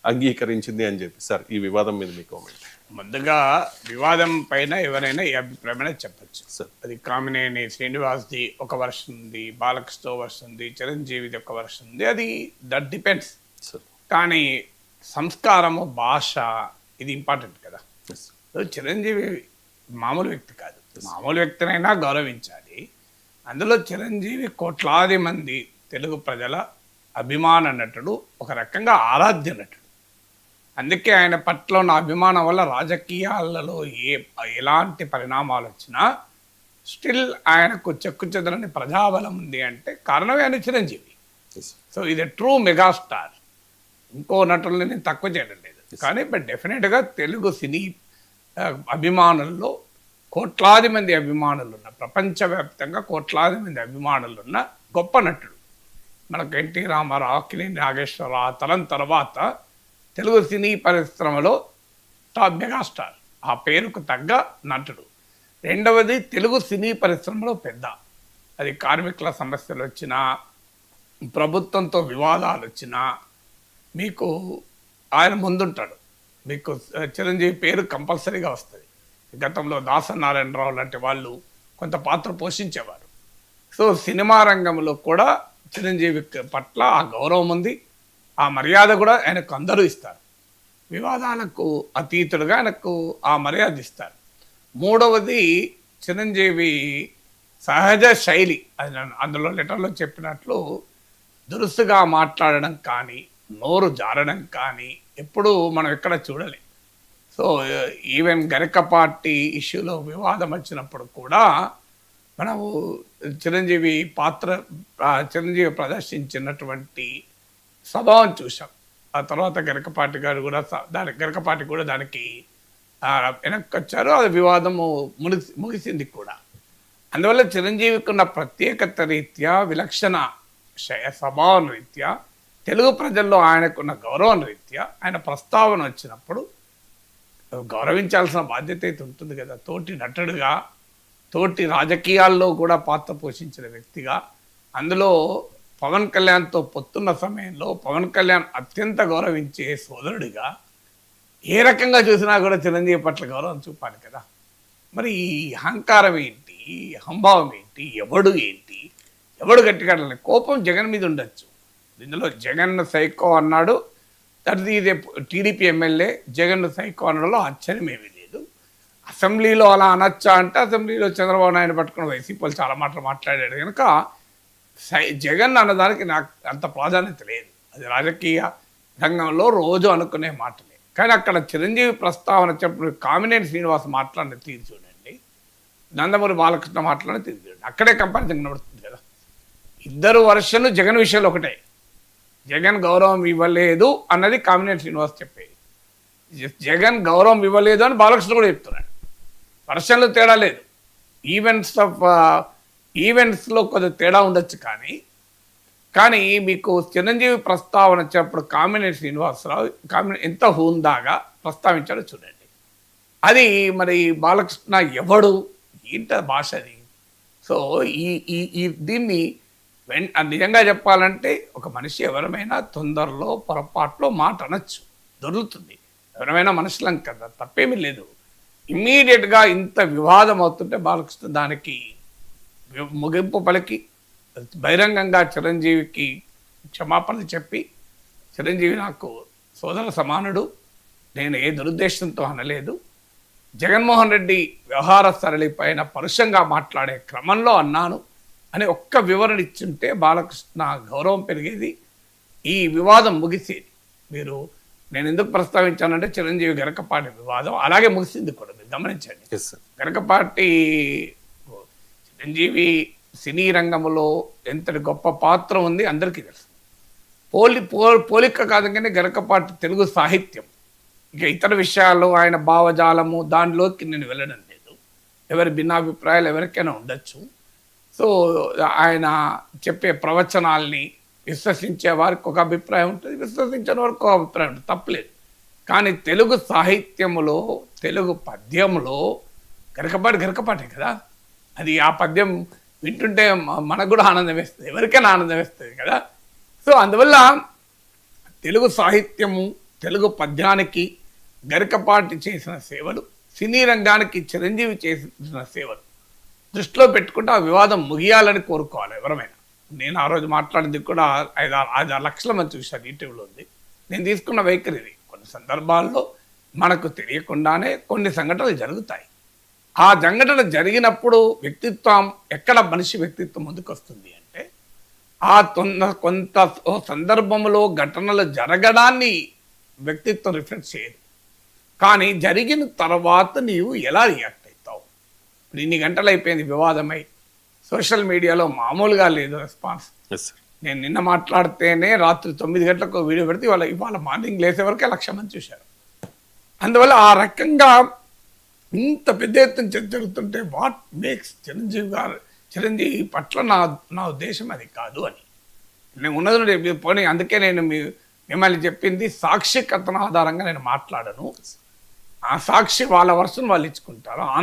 అంగీకరించింది అని చెప్పి. సార్, ఈ వివాదం మీద మీ కామెంట్. ముందుగా వివాదం పైన ఎవరైనా ఏ అభిప్రాయమైనా చెప్పచ్చు. సార్, అది కామినేని శ్రీనివాస్ది ఒక వర్షన్ ఉంది, బాలకృష్ణ వర్షన్ ఉంది, చిరంజీవిది ఒక వర్షన్ ఉంది. అది దట్ డిపెండ్స్. సార్, కానీ సంస్కారము, భాష ఇది ఇంపార్టెంట్ కదా. ఎస్, చిరంజీవి మామూలు వ్యక్తి కాదు. మామూలు వ్యక్తినైనా గౌరవించాలి. అందులో చిరంజీవి కోట్లాది మంది తెలుగు ప్రజల అభిమాన నటుడు, ఒక రకంగా ఆరాధ్య నటుడు. అందుకే ఆయన పట్ల ఉన్న అభిమానం వల్ల రాజకీయాలలో ఎలాంటి పరిణామాలు వచ్చినా స్టిల్ ఆయనకు చెక్కు చెదరని ప్రజాబలం ఉంది అంటే కారణమే ఆయన చిరంజీవి. ఎస్, సో ఇది ట్రూ మెగాస్టార్. ఇంకో నటుల్ని నేను తక్కువ చేయడం లేదు, కానీ బట్ డెఫినెట్గా తెలుగు సినీ అభిమానుల్లో కోట్లాది మంది అభిమానులు ఉన్న, ప్రపంచవ్యాప్తంగా కోట్లాది మంది అభిమానులు ఉన్న గొప్ప నటుడు. మనకు ఎన్టీ రామారావు, అక్కినేని నాగేశ్వరరావు తరం తర్వాత తెలుగు సినీ పరిశ్రమలో టాప్ మెగాస్టార్, ఆ పేరుకు తగ్గ నటుడు. రెండవది, తెలుగు సినీ పరిశ్రమలో పెద్ద. అది కార్మికుల సమస్యలు వచ్చినా, ప్రభుత్వంతో వివాదాలు వచ్చినా మీకు ఆయన ముందుంటాడు. మీకు చిరంజీవి పేరు కంపల్సరీగా వస్తుంది. గతంలో దాసనారాయణరావు లాంటి వాళ్ళు కొంత పాత్ర పోషించేవారు. సో సినిమా రంగంలో కూడా చిరంజీవి పట్ల ఆ గౌరవం ఉంది, ఆ మర్యాద కూడా ఆయనకు అందరూ ఇస్తారు. వివాదాలకు అతీతుడుగా ఆయనకు ఆ మర్యాద ఇస్తారు. మూడవది, చిరంజీవి సహజ శైలి. అందులో లెటర్లో చెప్పినట్లు దురుసుగా మాట్లాడడం కానీ, నోరు జారడం కానీ ఎప్పుడూ మనం ఎక్కడ చూడలేం. సో ఈవెన్ గరికపాటి ఇష్యూలో వివాదం వచ్చినప్పుడు కూడా మనము చిరంజీవి ప్రదర్శించినటువంటి స్వభావం చూసాం. ఆ తర్వాత గరికపాటి కూడా దానికి వెనక్కి వచ్చారు. అది వివాదము ముగిసింది కూడా. అందువల్ల చిరంజీవికి ఉన్న ప్రత్యేకత రీత్యా, విలక్షణ స్వభావం రీత్యా, తెలుగు ప్రజల్లో ఆయనకున్న గౌరవం రీత్యా ఆయన ప్రస్తావన వచ్చినప్పుడు గౌరవించాల్సిన బాధ్యత అయితే ఉంటుంది కదా. తోటి నటుడుగా, తోటి రాజకీయాల్లో కూడా పాత్ర పోషించిన వ్యక్తిగా, అందులో పవన్ కళ్యాణ్తో పొత్తున్న సమయంలో పవన్ కళ్యాణ్ అత్యంత గౌరవించే సోదరుడిగా ఏ రకంగా చూసినా కూడా చిరంజీవి పట్ల గౌరవం చూపాలి కదా. మరి ఈ అహంకారం ఏంటి, అహంభావం ఏంటి, ఎవడు గట్టిగా కోపం జగన్ మీద ఉండొచ్చు. ఇందులో జగన్ సైకో అన్నాడు, ఇదే టీడీపీ ఎమ్మెల్యే జగన్ సైకో అనడంలో ఆశ్చర్యమేమీ లేదు. అసెంబ్లీలో అలా అనొచ్చా అంటే, అసెంబ్లీలో చంద్రబాబు నాయుడు పట్టుకుని వైసీపీలు చాలా మాటలు మాట్లాడాడు కనుక జగన్ అన్నదానికి నాకు అంత ప్రాధాన్యత లేదు. అది రాజకీయ రంగంలో రోజు అనుకునే మాటలే. కానీ అక్కడ చిరంజీవి ప్రస్తావన చెప్పిన కామినేని శ్రీనివాస్ మాట్లాడిన తీరు చూడండి, నందమూరి బాలకృష్ణ మాట్లాడిన తీరు చూడండి, అక్కడే కంపారిజన్ కనబడుతుంది కదా. ఇద్దరు వర్షన్లు జగన్ విషయాలు ఒకటే. జగన్ గౌరవం ఇవ్వలేదు అన్నది కామినేని శ్రీనివాస్ చెప్పేది, జగన్ గౌరవం ఇవ్వలేదు అని బాలకృష్ణ కూడా చెప్తున్నాడు. వర్షన్లు తేడా లేదు. ఈవెంట్స్లో కొద్దిగా తేడా ఉండొచ్చు, కానీ మీకు చిరంజీవి ప్రస్తావన వచ్చినప్పుడు కామినేని శ్రీనివాసరావు ఎంత హుందాగా ప్రస్తావించాడో చూడండి. అది మరి బాలకృష్ణ ఎవడు, ఏంట భాష అది. సో దీన్ని నిజంగా చెప్పాలంటే ఒక మనిషి ఎవరమైనా తొందరలో పొరపాట్లో మాట అనొచ్చు, దొరుకుతుంది. ఎవరైనా మనుషులం కదా, తప్పేమీ లేదు. ఇమ్మీడియట్గా ఇంత వివాదం అవుతుంటే బాలకృష్ణ దానికి ముగింపు పలికి బహిరంగంగా చిరంజీవికి క్షమాపణలు చెప్పి, చిరంజీవి నాకు సోదర సమానుడు, నేను ఏ దురుద్దేశంతో అనలేదు, జగన్మోహన్ రెడ్డి వ్యవహార సరళి పైన పరుషంగా మాట్లాడే క్రమంలో అన్నాను అని ఒక్క వివరణ ఇచ్చుంటే బాలకృష్ణ గౌరవం పెరిగేది, ఈ వివాదం ముగిసేది. నేను ఎందుకు ప్రస్తావించానంటే చిరంజీవి గరికపాటి వివాదం అలాగే ముగిసింది కూడా, మీరు గమనించండి. గరికపాటి చిరంజీవి సినీ రంగంలో ఎంతటి గొప్ప పాత్ర ఉంది అందరికీ తెలుసు. పోలిక కాదు కానీ గరికపాటి తెలుగు సాహిత్యం, ఇక ఇతర విషయాలు ఆయన భావజాలము దానిలోకి నేను వెళ్ళడం లేదు. ఎవరి భిన్నాభిప్రాయాలు ఎవరికైనా ఉండొచ్చు. సో ఆయన చెప్పే ప్రవచనాల్ని విశ్వసించే వారికి ఒక అభిప్రాయం ఉంటుంది, విశ్వసించిన వారికి ఒక అభిప్రాయం ఉంటుంది, తప్పలేదు. కానీ తెలుగు సాహిత్యములో, తెలుగు పద్యంలో గరికపాటే కదా. అది ఆ పద్యం వింటుంటే మనకు కూడా ఆనందం వేస్తుంది, ఎవరికైనా ఆనందం వేస్తుంది కదా. సో అందువల్ల తెలుగు సాహిత్యము, తెలుగు పద్యానికి గరికపాటి చేసిన సేవలు, సినీ రంగానికి చిరంజీవి చేసిన సేవలు దృష్టిలో పెట్టుకుంటే ఆ వివాదం ముగియాలని కోరుకోవాలి ఎవరమైనా. నేను ఆ రోజు మాట్లాడింది కూడా 5-6 లక్షల మంది చూశాను, యూట్యూబ్లో ఉంది. నేను తీసుకున్న వైఖరి ఇది. కొన్ని సందర్భాల్లో మనకు తెలియకుండానే కొన్ని సంఘటనలు జరుగుతాయి. ఆ సంఘటన జరిగినప్పుడు వ్యక్తిత్వం ఎక్కడ మనిషి వ్యక్తిత్వం ముందుకు వస్తుంది అంటే కొంత సందర్భంలో ఘటనలు జరగడాన్ని వ్యక్తిత్వం రిఫ్లెక్ట్ చేయదు. కానీ జరిగిన తర్వాత నీవు ఎలా రియాక్ట్ అవుతావు. ఇప్పుడు ఇన్ని గంటలు అయిపోయింది వివాదమై, సోషల్ మీడియాలో మామూలుగా లేదు రెస్పాన్స్. నేను నిన్న మాట్లాడితేనే రాత్రి 9 గంటలకు వీడియో పెడితే ఇవాళ మార్నింగ్ లేసే వరకే 1,00,000 మంది చూశారు. అందువల్ల ఆ రకంగా ఇంత పెద్ద ఎత్తున చర్చ జరుగుతుంటే వాట్ మేక్స్ చిరంజీవి పట్ల నా ఉద్దేశం అది కాదు అని నేను ఉన్నది పోనీ. అందుకే నేను మిమ్మల్ని చెప్పింది సాక్షి కథన ఆధారంగా నేను మాట్లాడను. ఆ సాక్షి వాళ్ళ వర్షం వాళ్ళు ఇచ్చుకుంటారు.